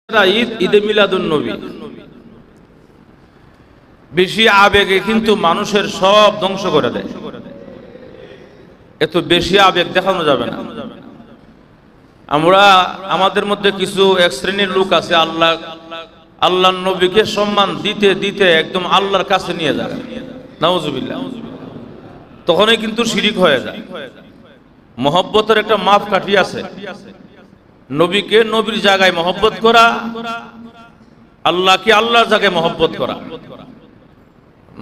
ঈদ ঈদে মিলাদুন নবী বেশি আবেগে কিন্তু মানুষের সব ধ্বংস করে দেয়। এত বেশি আবেগ দেখানো যাবে না। আমরা আমাদের মধ্যে কিছু এক শ্রেণীর লোক আছে আল্লাহর নবীকে সম্মান দিতে দিতে একদম আল্লাহর কাছে নিয়ে যায়, নাউজুবিল্লাহ। তখনই কিন্তু শিরিক হয়ে যায়। মহব্বতের একটা মাপকাঠি আছে। নবীকে নবীর জায়গায় মহব্বত করা, আল্লাহকে আল্লাহর জায়গায় মহব্বত করা।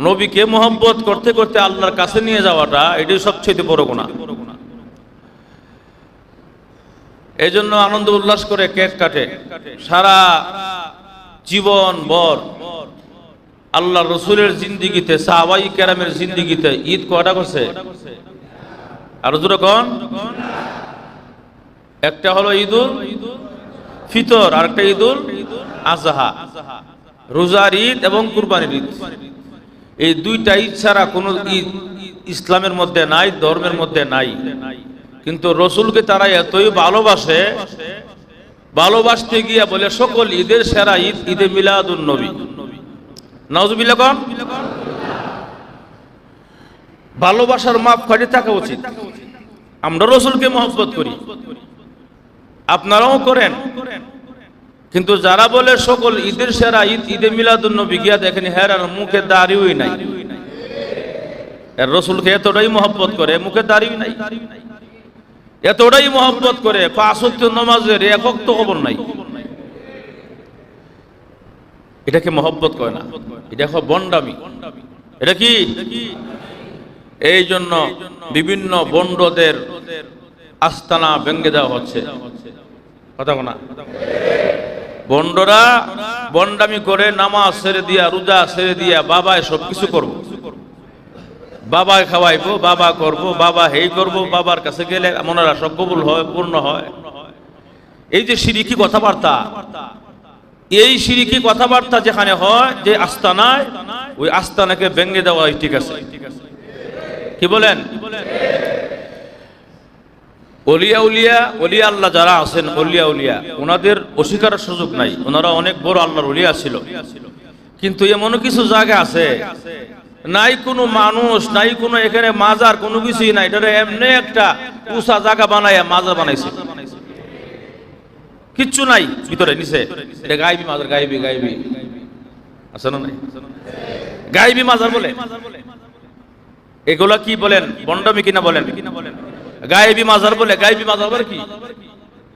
নবীকে মহব্বত করতে করতে আল্লাহর কাছে নিয়ে যাওয়াটা এটাই সবচেয়ে বড় গুনাহ। এই জন্য আনন্দ উল্লাস করে কেক কাটে, সারা জীবন ভর আল্লাহ রসুলের জিন্দিগিতে, সাহাবাই কেরামের জিন্দিগিতে ঈদ কয়টা করছে? আরো জোরে কোন? একটা হলো ঈদুল ফিতর, আর একটা ঈদুল আজহা। রোজার ঈদ এবং কুরবানির ঈদ, এই দুইটা ঈদ ছাড়া কোনো ঈদ ইসলামের মধ্যে নাই, ধর্মের মধ্যে নাই। কিন্তু রসুলকে তারা এতই ভালোবাসে, ভালোবাসতে গিয়া বলে সকল ঈদের সেরা ঈদ ঈদে মিলাদুন নবী। নাউজুবিল্লাহ কোন? ভালোবাসার মাপকাঠি থাকা উচিত। আমরা রসুলকে মহব্বত করি, আপনারাও করেন, কিন্তু যারা বলে সকল ঈদের সেরা ঈদ ঈদে মিলাদুন নবী, গিয়া দেখেন হেরার মুখে দাড়িই নাই। রসুলকে এতটাই মহব্বত করে, মুখে দাড়ি নাই। এতটাই মহব্বত করে ৫ ওয়াক্ত নামাজের এক ওয়াক্ত খবর নাই। এটাকে মহব্বত করে না, এটা বন্ডামি। এটা কি? এই জন্য বিভিন্ন বন্ডদের আস্তানা ভেঙে দেওয়া হচ্ছে। কথা না, বন্ডরা বন্ডামি করে নামাজ ছেড়ে দিয়া, রোজা ছেড়ে দিয়া, বাবায় সবকিছু করব, বাবায় খাওয়াইবো, বাবা করব, বাবা হেই করব, বাবার কাছে গেলে মনের আশা কবুল হয়, পূর্ণ হয়। এই যে শিরকি কথাবার্তা, এই শিরকি কথাবার্তা যেখানে হয়, যে আস্তানায়, ওই আস্তানাকে ভেঙে দেওয়া ঠিক আছে। কি বলেন? ওলিয়া উলিয়া, ওলিয়া আল্লাহ যারা আছেন, ওলিয়া উলিয়া, ওনাদের অস্বীকারের সুযোগ নাই। ওনারা অনেক বড় আল্লাহর ওলিয়া ছিল। কিন্তু এমন কিছু জায়গা আছে, নাই কোনো মানুষ, নাই কোনো এখানে মাজার, কোনো কিছুই নাই। এটা এমনি একটা উঁচা জায়গা বানায় মাজার বানাইছে, কিচ্ছু নাই ভিতরে, নিচে। এটা গায়বী মাজার, গায়বী গায়বী আছে না? নাই, গায়বী মাজার বলে। এগুলা কি বলেন? বন্ডামি কিনা বলেন? গায়েবী মাজার বলে। গায়েবী মাজার বলে কি?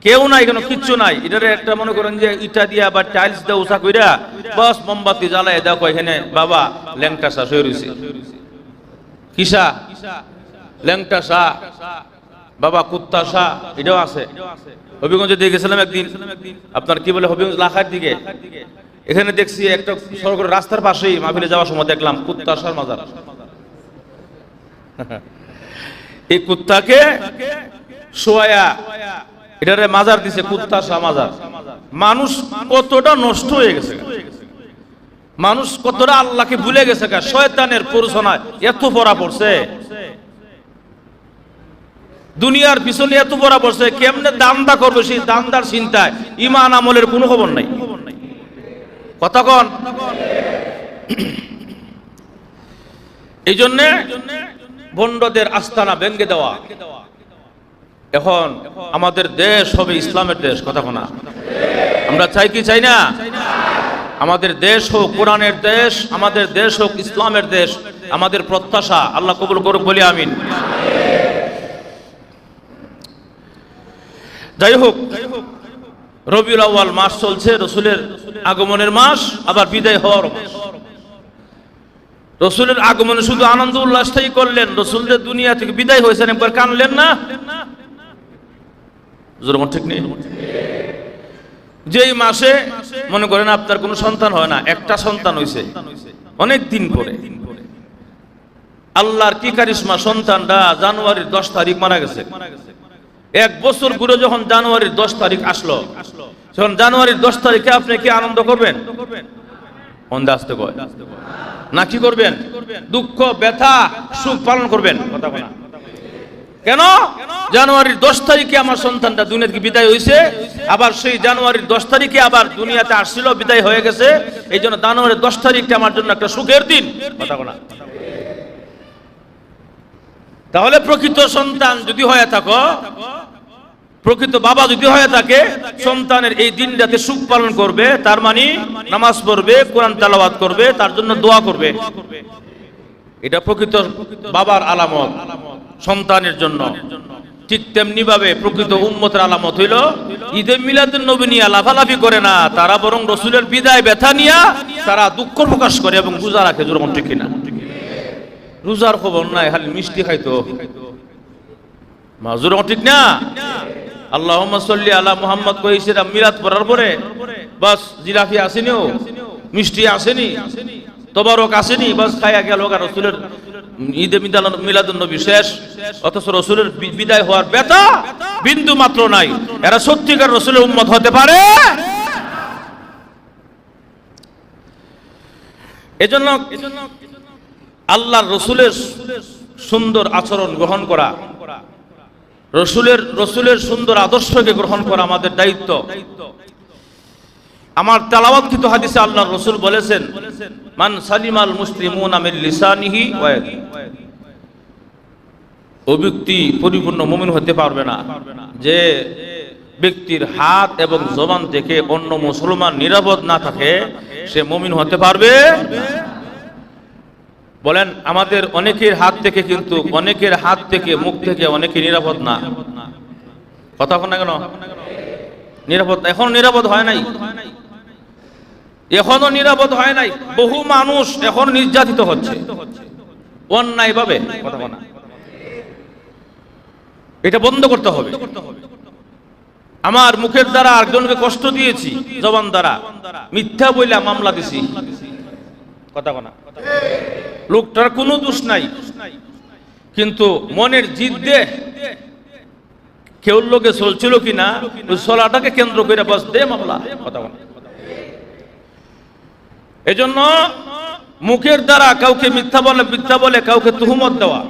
কেউ নাই, কেন কিচ্ছু নাই। এটারে একটা মনে করেন যে ইটা দিয়া বা টাইলস দিয়ে উঁচা কইরা বস মোমবাতি জ্বালায় দেখো এখানে বাবা ল্যাংটা শাহ হয়ে রয়েছে। কিসা? ল্যাংটা শাহ, বাবা কুত্তা শাহ, এটাও আছে। হবিগঞ্জে দিয়ে গেছিলাম একদিন, আপনার কি বলে হবিগঞ্জ লাখার দিকে। এখানে দেখছি একটা সরকারি রাস্তার পাশেই মাহফিলে যাওয়ার সময় দেখলাম কুত্তা শাহ মাজার। এই কুত্তাকে শোয়া এটারে মাজার দিছে, কুত্তা শাহ মাজার। মানুষ কতটা নষ্ট হয়ে গেছে, মানুষ কতটা আল্লাহকে ভুলে গেছে, শয়তানের প্ররোচনায় এত পড়া পড়ছে, দুনিয়ার পিছনে এত পড়া পড়ছে। কেমনে দান্দা করবে, সেই দান্দার চিন্তায় ঈমান আমলের কোনো খবর নাই। কথা কন? এই জন্যে বন্ডদের আস্তানা ভেঙে দেওয়া। এখন আমাদের দেশ হবে ইসলামের দেশ। কথা না, আমরা চাই কি চাই না? আমাদের দেশ হোক কোরআনের দেশ, আমাদের দেশ হোক ইসলামের দেশ। আমাদের প্রত্যাশা আল্লাহ কবুল করুক, বলি আমিন। যাই হোক, রবিউল আউয়াল মাস চলছে, রসুলের আগমনের মাস, আবার বিদায় হওয়ার মাস। রসুলের আগমনে শুধু আনন্দ উল্লাসটাই করলেন, রসুলের দুনিয়া থেকে বিদায় হয়েছেন, একবার কানলেন না? ঠিক নেই? যেই মাসে মনে করেন আপনার কোনো সন্তান হয় না, একটা সন্তান হয়েছে অনেক দিন পরে। আল্লাহর কি কারিশমা, সন্তানটা জানুয়ারির 10 তারিখ মারা গেছে। 1 বছর ঘুরে যখন জানুয়ারির 10 তারিখ আসলো, যখন জানুয়ারির 10 তারিখে আপনি কি আনন্দ করবেন? আসতে কয় না, কি করবেন? দুঃখ, ব্যথা, সুখ পালন করবেন। কথা বলা, কেন? জানুয়ারির 10 তারিখে আমার সন্তানটা দুনিয়া থেকে বিদায় হয়েছে, আবার সেই জানুয়ারির 10 তারিখে আবার দুনিয়াতে আসছিল, বিদায় হয়ে গেছে। এই জন্য জানুয়ারির 10 তারিখটা আমার জন্য একটা সুখের দিন। কথা বলা। তাহলে প্রকৃত সন্তান যদি হয়ে থাকো, প্রকৃত বাবা যদি হয়ে থাকে, সন্তানের এই দিনটাতে সুখ পালন করবে, তার মানে নামাজ পড়বে, কোরআন তেলাওয়াত করবে, তার জন্য দোয়া করবে। এটা প্রকৃত বাবার আলামত সন্তানের জন্য। ঠিক তেমনি ভাবে প্রকৃত উম্মতের আলামত হইল ঈদে মিলাদুন নবী নিয়ে লাফালাফি করে না, তারা বরং রসুলের বিদায় ব্যথা নিয়ে তারা দুঃখ প্রকাশ করে এবং রোজা রাখে। যেরকম ঠিক কিনা? রোজার খবর নাই, খালি মিষ্টি খাইতো। মাজুর ঠিক না? আল্লাহুম্মা সাল্লি আলা মুহাম্মদ কইছে মিলাদ পড়ার পরে বাস জিলাফি আসেনি, মিষ্টি আসেনি, তবারক আসেনি, বাস খায়া গেল। রাসূলের ঈদে মিলাদুন নবী শেষ, অথচ রাসূলের বিদায় হওয়ার ব্যথা বিন্দু মাত্র নাই। এরা সত্যিকার রাসূলের উম্মত হতে পারে? এজন্য আল্লাহর রাসূলের সুন্দর আচরণ গ্রহণ করা, রসুলের সুন্দর আদর্শকে গ্রহণ করা আমাদের দায়িত্ব। আমার তেলাওয়াতকৃত হাদিসে আল্লাহর রাসূল বলেছেন, মান সালিমাল মুসলিমুনা মিন লিসানিহি ওয়া ইয়াদিহি। ও ব্যক্তি পরিপূর্ণ মুমিন হতে পারবে না যে ব্যক্তির হাত এবং জবান থেকে অন্য মুসলমান নিরাপদ না থাকে, সে মুমিন হতে পারবে। বলেন, আমাদের অনেকের হাত থেকে, কিন্তু অনেকের হাত থেকে, মুখ থেকে অনেকে নিরাপদ না। কথা না কেন? নিরাপদ এখন নিরাপদ হয় নাই, এখনো নিরাপদ হয় নাই। বহু মানুষ এখন নির্যাতিত হচ্ছে অন্যায় ভাবে। কথা না, এটা বন্ধ করতে হবে। আমার মুখের দ্বারা একজনকে কষ্ট দিয়েছি, জবান দ্বারা মিথ্যা বইলা মামলা দিছি। কথা না, লোকটার কোনো দোষ নাই, কিন্তু মনের জিদ্দে কেউর লোকে চলছিল কিনা ওই চলাটাকে কেন্দ্র করে বাস দে মামলা। কথা বলা। এজন্য মুখের দ্বারা কাউকে মিথ্যা বলে কাউকে তুহমত দেওয়া।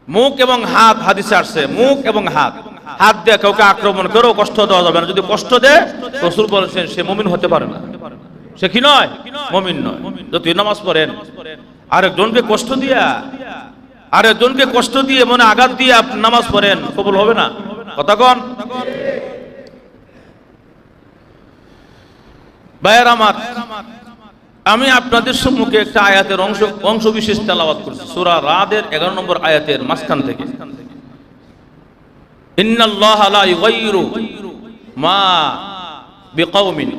মুখ এবং হাত, হাদিসে আসছে মুখ এবং হাত দিয়ে কাউকে আক্রমণ করেও কষ্ট দেওয়া যাবে না। যদি কষ্ট দেয়, রাসূল বলেছেন সে মুমিন হতে পারে না। সে কি নয়? মুমিন নয়। যদি নামাজ পড়েন আরেকজনকে কষ্ট দিয়ে মনে আঘাত দিয়ে নামাজ পড়েন, কবুল হবে না। কথা কন ভাইয়ের আমার, আমি আপনাদের সম্মুখে একটা আয়াতের অংশ বিশেষ তেলাওয়াত করছি, সূরা রাদের 11 নম্বর আয়াতের মাঝখান থেকে। ইন্নাল্লাহা লা ইউগাইয়িরু মা বিকাউমিন